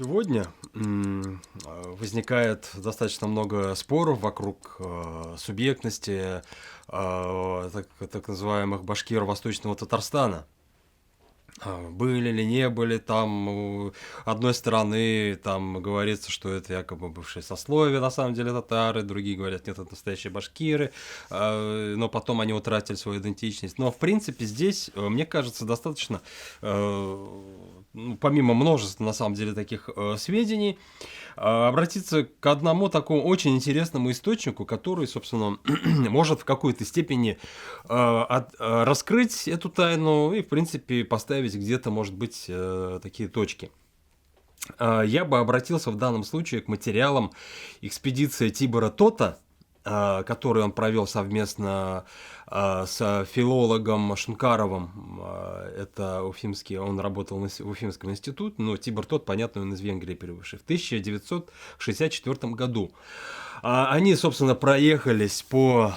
Сегодня возникает достаточно много споров вокруг субъектности так называемых башкир Восточного Татарстана. Были ли, не были там, одной стороны, там говорится, что это якобы бывшее сословие, на самом деле татары, другие говорят, нет, это настоящие башкиры, но потом они утратили свою идентичность. Но, в принципе, здесь, мне кажется, достаточно, помимо множества, на самом деле, таких сведений, обратиться к одному такому очень интересному источнику, который, собственно, может в какой-то степени раскрыть эту тайну и, в принципе, поставить где-то, может быть, такие точки. Я бы обратился в данном случае к материалам экспедиции Тибора Тота, который он провел совместно с филологом Шункаровым. Это уфимский, он работал в Уфимском институте, но Тибор Тот, понятно, он из Венгрии прибывший, в 1964 году. Они, собственно, проехались по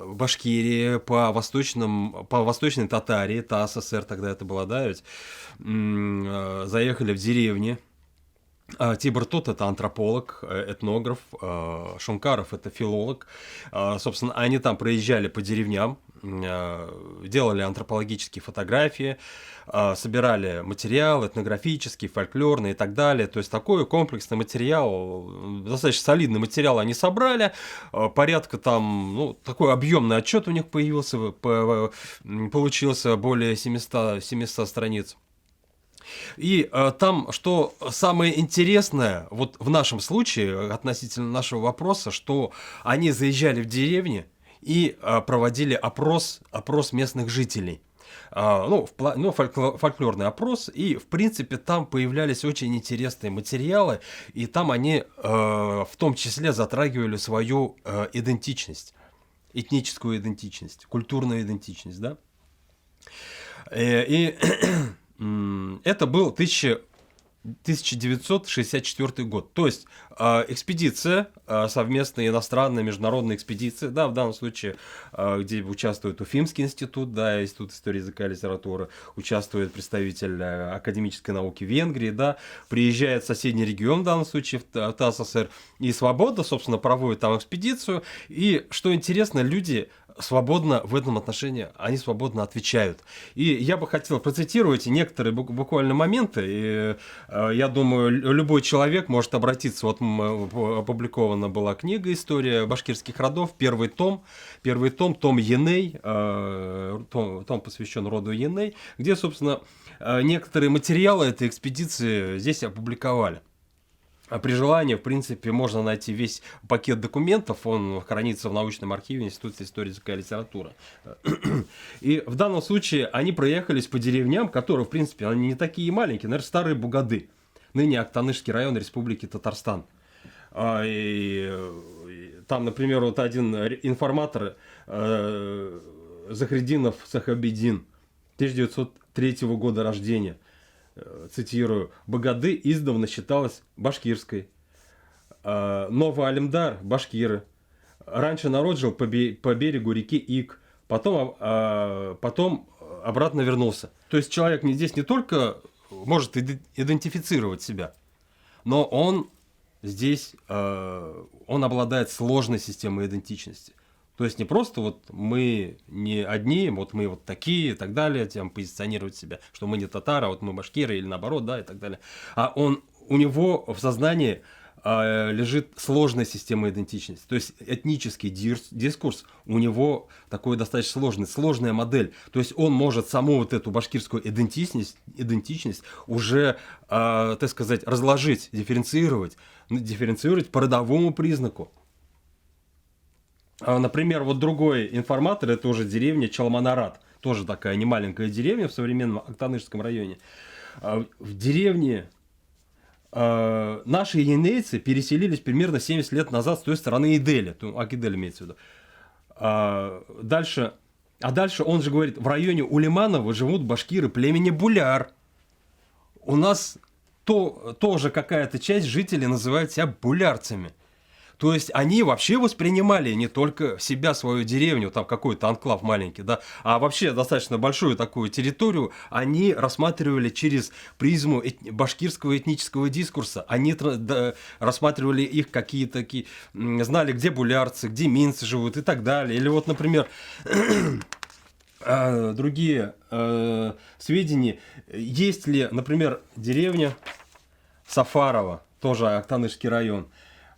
Башкирии, по восточной Татарии, та СССР тогда это была, да, ведь, заехали в деревни. Тибор Тот – это антрополог, этнограф, Шункаров – это филолог. Собственно, они там проезжали по деревням, делали антропологические фотографии, собирали материал этнографический, фольклорный и так далее. То есть такой комплексный материал, достаточно солидный материал они собрали. Порядка там, ну, такой объемный отчет у них получился более 700 страниц. И там, что самое интересное, вот в нашем случае, относительно нашего вопроса, что они заезжали в деревни и проводили опрос местных жителей. Фольклорный опрос, и, в принципе, там появлялись очень интересные материалы, и там они в том числе затрагивали свою идентичность, этническую идентичность, культурную идентичность, да. Это был 1964 год. То есть экспедиция, совместная иностранная международная экспедиция, да, в данном случае, где участвует Уфимский институт, да, Институт истории языка и литературы, участвует представитель академической науки Венгрии, да, приезжает в соседний регион, в данном случае в ТАССР, и свободно, собственно, проводит там экспедицию. И, что интересно, люди свободно в этом отношении, они свободно отвечают. И я бы хотел процитировать некоторые буквально моменты. И, я думаю, любой человек может обратиться. Вот опубликована была книга «История башкирских родов», первый том Еней, том посвящен роду Еней, где, собственно, некоторые материалы этой экспедиции здесь опубликовали. А при желании, в принципе, можно найти весь пакет документов, он хранится в научном архиве Института истории языка и литературы. И в данном случае они проехались по деревням, которые, в принципе, они не такие маленькие, наверное, старые Бугады, ныне Актанышский район Республики Татарстан. И там, например, вот один информатор, Захриддинов Сахабиддин, 1903 года рождения, цитирую: «Багады издавна считалась башкирской. Новоалимдар – башкиры. Раньше народ жил по берегу реки Ик, потом обратно вернулся». То есть человек здесь не только может идентифицировать себя, но он здесь он обладает сложной системой идентичности. То есть не просто вот мы не одни, вот мы вот такие и так далее, тем позиционировать себя, что мы не татары, а вот мы башкиры или наоборот, да, и так далее. А у него в сознании лежит сложная система идентичности. То есть этнический дискурс у него такой достаточно сложная модель. То есть он может саму вот эту башкирскую идентичность уже, так сказать, разложить, дифференцировать по родовому признаку. Например, вот другой информатор, это уже деревня Чалманарат, тоже такая немаленькая деревня в современном Актанышском районе. В деревне наши енейцы переселились примерно 70 лет назад с той стороны Идели, Акидель имеется в виду. Дальше он же говорит, в районе Улиманова живут башкиры племени Буляр. У нас тоже какая-то часть жителей называет себя булярцами. То есть они вообще воспринимали не только себя, свою деревню, там какой-то анклав маленький, да, а вообще достаточно большую такую территорию они рассматривали через призму башкирского этнического дискурса. Они рассматривали их какие-то такие, знали, где булярцы, где минцы живут и так далее. Или вот, например, другие сведения. Есть ли, например, деревня Сафарова, тоже Актанышский район,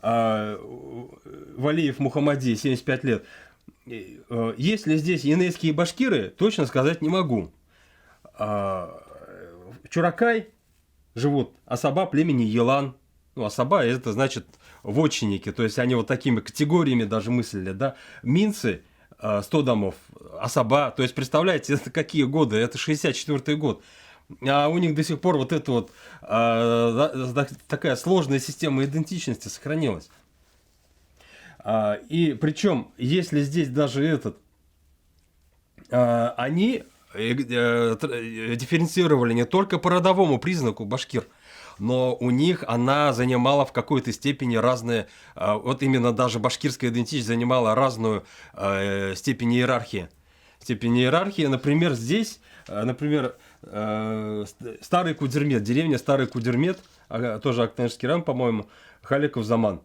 Валиев Мухаммади, 75 лет. Есть ли здесь енейские башкиры, точно сказать не могу. Чуракай живут асаба племени Елан. Ну, асаба это значит вотчинники, то есть они вот такими категориями даже мыслили, да. Минцы 100 домов, асаба, то есть представляете, это какие годы, это 64-й год. А у них до сих пор вот эта вот такая сложная система идентичности сохранилась. И причем, если здесь даже они дифференцировали не только по родовому признаку башкир, но у них она занимала в какой-то степени разные, вот именно даже башкирская идентичность занимала разную степень иерархии. Степень иерархии, например, здесь, например, Старый Кудермет, деревня Старый Кудермет, тоже Актанышский район, по-моему, Халиков Заман.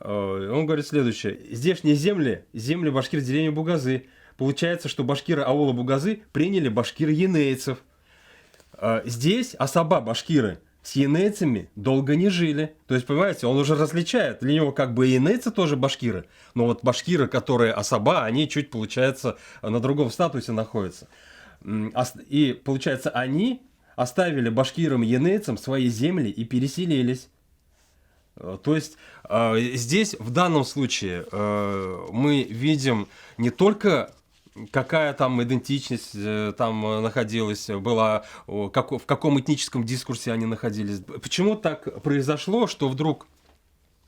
Он говорит следующее. Здешние земли башкир деревни Бугазы. Получается, что башкиры аула Бугазы приняли башкир енейцев. Здесь асаба башкиры с енейцами долго не жили. То есть, понимаете, он уже различает. Для него как бы енейцы тоже башкиры. Но вот башкиры, которые асаба, они чуть, получается, на другом статусе находятся. И, получается, они оставили башкирам и енейцам свои земли и переселились. То есть здесь в данном случае мы видим не только какая там идентичность там находилась, была, в каком этническом дискурсе они находились. Почему так произошло, что вдруг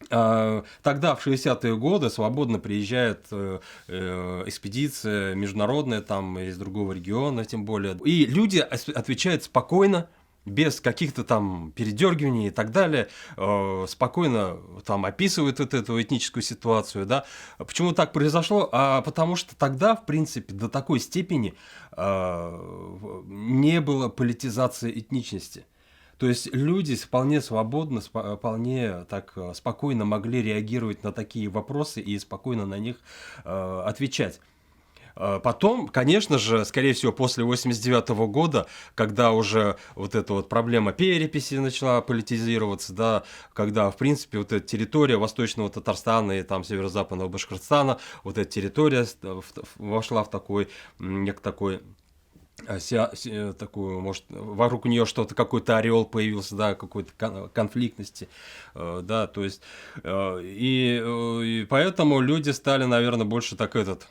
тогда, в 60-е годы, свободно приезжает экспедиция международная, там, из другого региона, тем более. И люди отвечают спокойно, без каких-то там передергиваний и так далее, спокойно там описывают вот эту этническую ситуацию, да. Почему так произошло? Потому что тогда, в принципе, до такой степени не было политизации этничности. То есть люди вполне свободно, вполне так спокойно могли реагировать на такие вопросы и спокойно на них отвечать. Потом, конечно же, скорее всего, после 1989 года, когда уже вот эта вот проблема переписи начала политизироваться, да, когда, в принципе, вот эта территория Восточного Татарстана и там Северо-Западного Башкортостана, вот эта территория вошла в такой, такую, может, вокруг нее что-то, какой-то ореол появился, да, какой-то конфликтности, да, то есть, и поэтому люди стали, наверное, больше так этот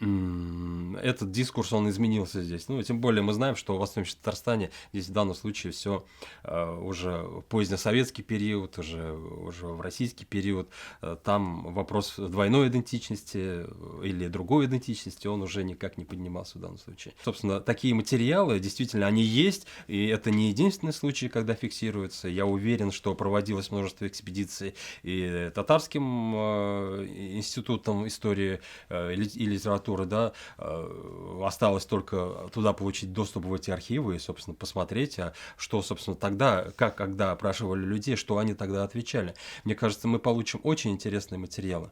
дискурс, он изменился здесь. Ну, тем более мы знаем, что в Восточном Татарстане здесь в данном случае все уже позднесоветский период, уже в российский период. Там вопрос двойной идентичности или другой идентичности, он уже никак не поднимался в данном случае. Собственно, такие материалы, действительно, они есть, и это не единственный случай, когда фиксируется. Я уверен, что проводилось множество экспедиций и Татарским институтом истории и литературы, да, осталось только туда получить доступ в эти архивы и, собственно, посмотреть, что, собственно, тогда, когда опрашивали людей, что они тогда отвечали. Мне кажется, мы получим очень интересные материалы.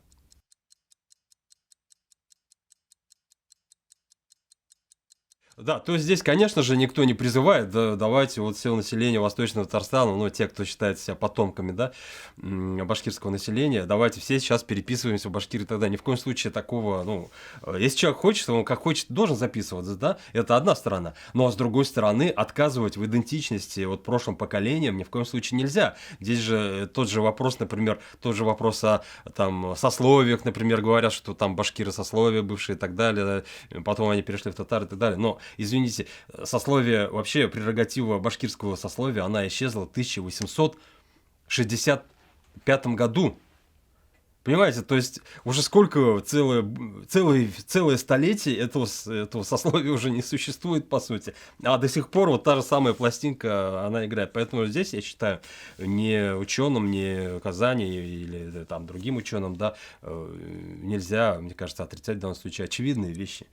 Да, то есть здесь, конечно же, никто не призывает, да, давайте вот все население Восточного Татарстана, ну, те, кто считает себя потомками, да, башкирского населения, давайте все сейчас переписываемся в Башкирии тогда. Ни в коем случае такого, ну, если человек хочет, он как хочет должен записываться, да, это одна сторона. Но, с другой стороны, отказывать в идентичности вот прошлым поколениям ни в коем случае нельзя. Здесь же тот же вопрос, например, о там сословиях, например, говорят, что там башкиры сословия бывшие и так далее, потом они перешли в татар и так далее, но извините, сословие, вообще прерогатива башкирского сословия, она исчезла в 1865 году. Понимаете, то есть уже сколько, целое столетие этого сословия уже не существует, по сути. А до сих пор вот та же самая пластинка, она играет. Поэтому здесь, я считаю, не ученым, не Казани или там другим ученым, да, нельзя, мне кажется, отрицать в данном случае очевидные вещи.